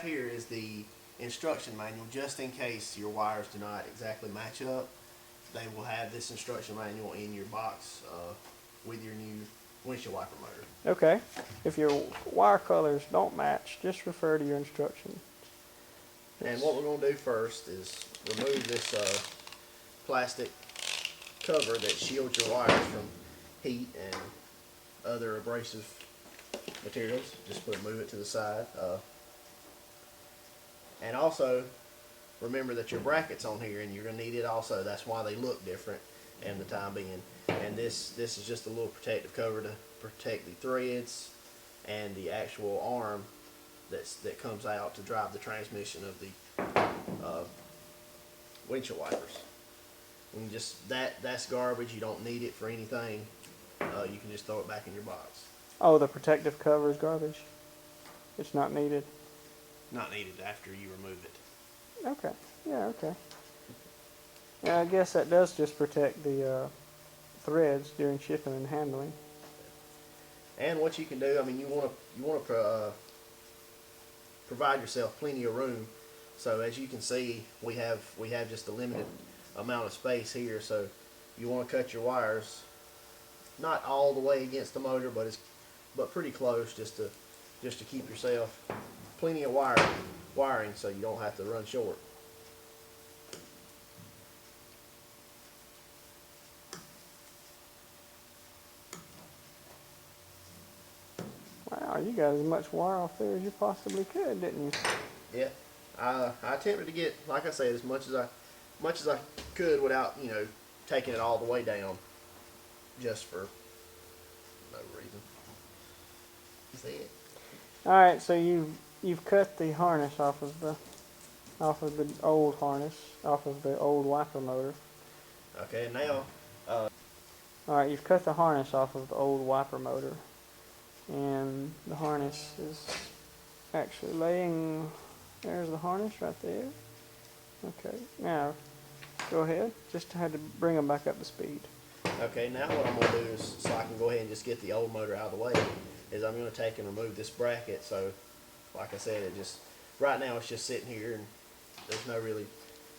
Here is the instruction manual, just in case your wires do not exactly match up. They will have this instruction manual in your box with your new windshield wiper motor. Okay. If your wire colors don't match, just refer to your instructions. And what we're going to do first is remove this plastic cover that shields your wires from heat and other abrasive materials. Just move it to the side. And also, remember that your bracket's on here and you're going to need it also. That's why they look different in the time being. And this is just a little protective cover to protect the threads and the actual arm that comes out to drive the transmission of the windshield wipers. And just that's garbage. You don't need it for anything. You can just throw it back in your box. Oh, the protective cover is garbage? It's not needed? Not needed after you remove it. Okay. Yeah, okay. Yeah, I guess that does just protect the threads during shipping and handling. And what you can do, I mean, you want to provide yourself plenty of room. So as you can see, we have just a limited amount of space here. So you want to cut your wires not all the way against the motor, but pretty close, just to keep yourself plenty of wiring, so you don't have to run short. Wow, you got as much wire off there as you possibly could, didn't you? Yeah, I attempted to get, like I said, as much as I could without taking it all the way down, just for no reason. See it? All right, so you've cut the harness off of the old harness, off of the old wiper motor. Okay, now. All right, you've cut the harness off of the old wiper motor, and the harness is actually laying. There's the harness right there. Okay, now go ahead. Just had to bring them back up to speed. Okay, now what I'm going to do is, so I can go ahead and just get the old motor out of the way, is I'm going to take and remove this bracket. So, like I said, right now it's just sitting here, and there's no really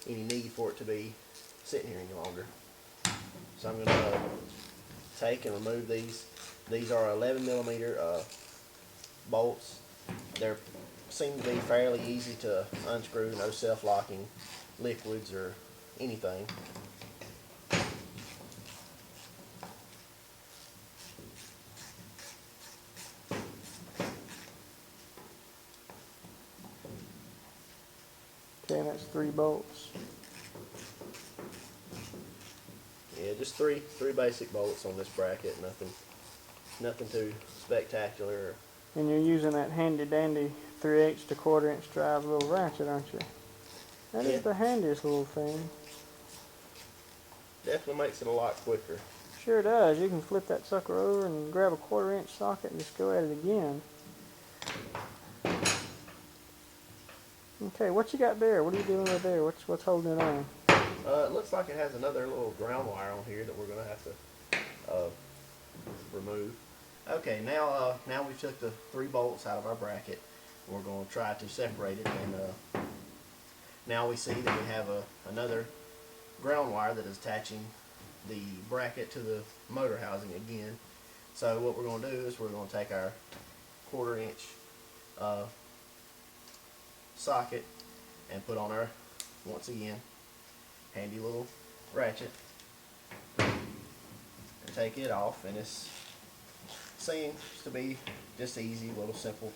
any need for it to be sitting here any longer. So I'm going to take and remove these. These are 11 millimeter bolts. They seem to be fairly easy to unscrew, no self-locking liquids or anything. Okay, that's 3 bolts. Yeah, just three basic bolts on this bracket. Nothing too spectacular. And you're using that handy dandy 3/8 to 1/4 inch drive little ratchet, aren't you? That is the handiest little thing. Definitely makes it a lot quicker. Sure does. You can flip that sucker over and grab a 1/4 inch socket and just go at it again. Okay, what you got there? What are you doing with there? What's holding it on? It looks like it has another little ground wire on here that we're going to have to remove. Okay, now we took the 3 bolts out of our bracket. We're going to try to separate it, and now we see that we have another ground wire that is attaching the bracket to the motor housing again. So what we're going to do is we're going to take our 1/4 inch socket and put on our, once again, handy little ratchet, and take it off. And it seems to be just easy, little simple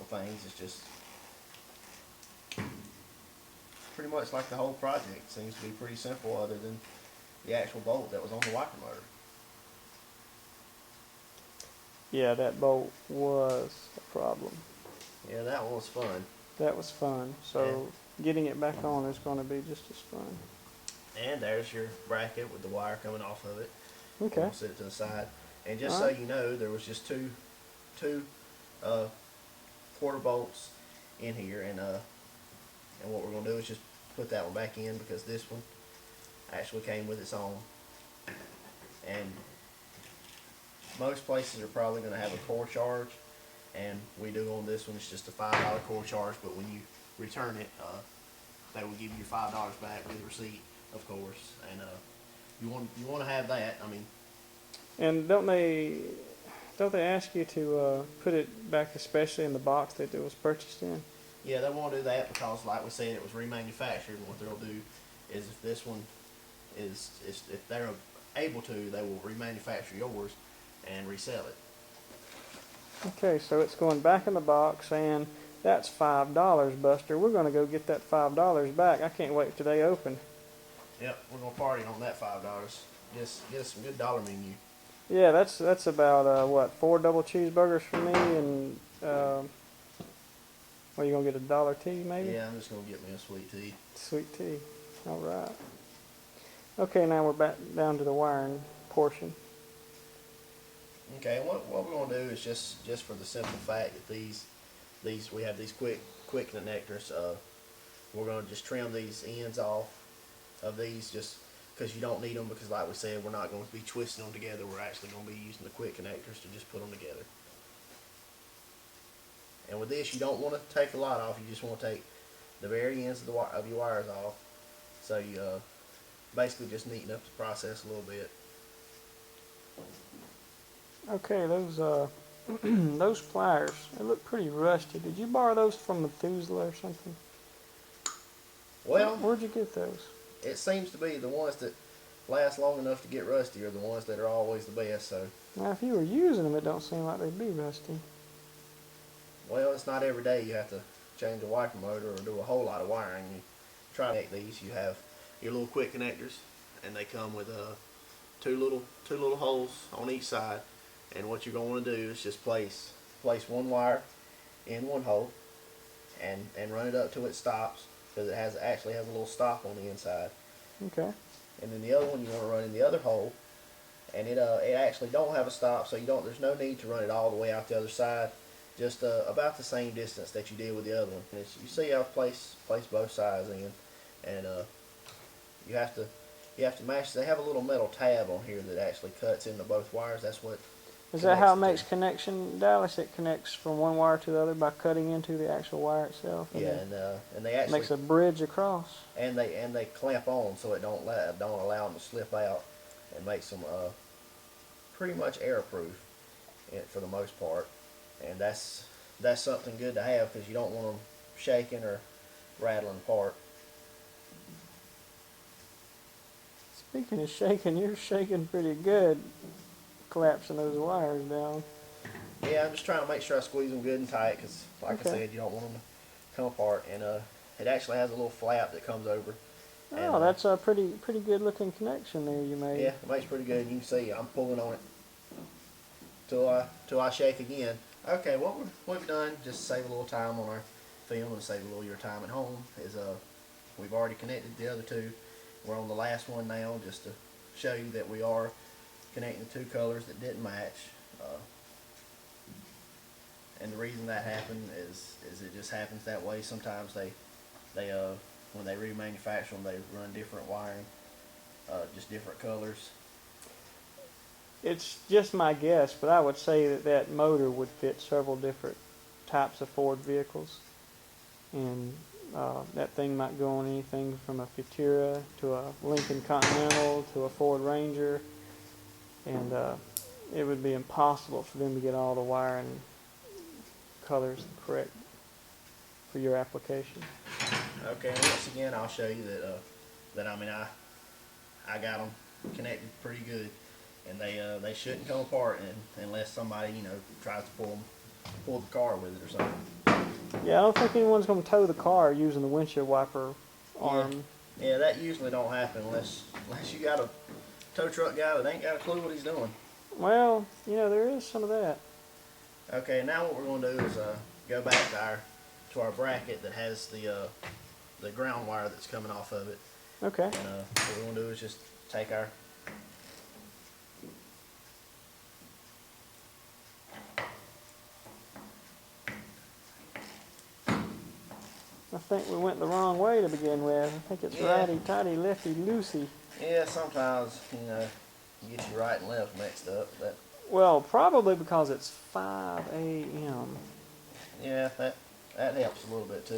things. It's just pretty much like the whole project seems to be pretty simple, other than the actual bolt that was on the wiper motor. Yeah, that bolt was a problem. Yeah, that one was fun. That was fun. So getting it back on is going to be just as fun. And there's your bracket with the wire coming off of it. Okay. We'll set it to the side. And just so you know, there was just two 1/4 bolts in here, and what we're going to do is just put that one back in, because this one actually came with its own. And most places are probably going to have a core charge, And we do on this one, it's just a $5 core charge, but when you return it, they will give you your $5 back with receipt, of course. And you want to have that. I mean, And don't they ask you to put it back, especially in the box that it was purchased in? yeah, they won't do that because, like we said, it was remanufactured. And what they'll do is, if this one is if they're able to, they will remanufacture yours and resell it. Okay, so it's going back in the box, and that's $5, Buster. We're going to go get that $5 back. I can't wait till they open. Yep, we're gonna party on that $5. Just get us some good dollar menu. Yeah, that's about what, 4 double cheeseburgers for me, and what, you gonna get a dollar tea maybe? Yeah, I'm just gonna get me a sweet tea. Sweet tea. All right. Okay, now we're back down to the wiring portion. Okay, and what we're gonna do is just for the simple fact that these we have these quick connectors. We're gonna just trim these ends off of these, just because you don't need them, because like we said, we're not going to be twisting them together. We're actually going to be using the quick connectors to just put them together. And with this, you don't want to take a lot off. You just want to take the very ends of your wires off. So you basically just neaten up the process a little bit. Okay, those those pliers, they look pretty rusty. Did you borrow those from Methuselah or something? Well, Where'd you get those? it seems to be the ones that last long enough to get rusty are the ones that are always the best. So, Now, if you were using them, it don't seem like they'd be rusty. well, it's not every day you have to change a wiper motor or do a whole lot of wiring. You try to make these. You have your little quick connectors, and they come with two little holes on each side. And what you're going to want to do is just place one wire in one hole, and run it up till it stops, because it actually has a little stop on the inside. Okay. And then the other one you want to run in the other hole, and it actually don't have a stop, so there's no need to run it all the way out the other side. Just about the same distance that you did with the other one. And you see how I've placed both sides in, and you have to match. They have a little metal tab on here that actually cuts into both wires. That's what. Is that how it connects makes the connection, Dallas? It connects from one wire to the other by cutting into the actual wire itself. two. And Yeah, then and they actually makes a bridge across. and they clamp on, so it don't allow them to slip out, and makes them pretty much airproof for the most part. And that's something good to have, because you don't want them shaking or rattling apart. Speaking of shaking, you're shaking pretty good, collapsing those wires down. Yeah, I'm just trying to make sure I squeeze them good and tight, because like Okay. I said, you don't want them to come apart. And it actually has a little flap that comes over. Oh, that's a pretty good looking connection there you made. Yeah, it makes pretty good. You can see I'm pulling on it till I shake again. Okay, what we've done, just to save a little time on our film and save a little of your time at home, is we've already connected the other two. We're on the last one now, just to show you that we are connecting the two colors that didn't match. And the reason that happened is it just happens that way. Sometimes they when they remanufacture them, they run different wiring, just different colors. It's just my guess, but I would say that motor would fit several different types of Ford vehicles. And that thing might go on anything from a Futura to a Lincoln Continental to a Ford Ranger. And it would be impossible for them to get all the wiring colors correct for your application. Okay, and once again, I'll show you that I mean I got them connected pretty good, and they shouldn't come apart unless somebody tries to pull the car with it or something. Yeah, I don't think anyone's going to tow the car using the windshield wiper arm. Yeah, that usually don't happen unless you got a tow truck guy that ain't got a clue what he's doing. Well, there is some of that. Okay, now what we're going to do is go back to our bracket that has the ground wire that's coming off of it. Okay. And what we're going to do is just take our I think we went the wrong way to begin with. I think it's Yeah. righty-tighty, lefty-loosey. sometimes you get your right and left mixed up. Well, probably because it's 5 a.m. Yeah, that helps a little bit too.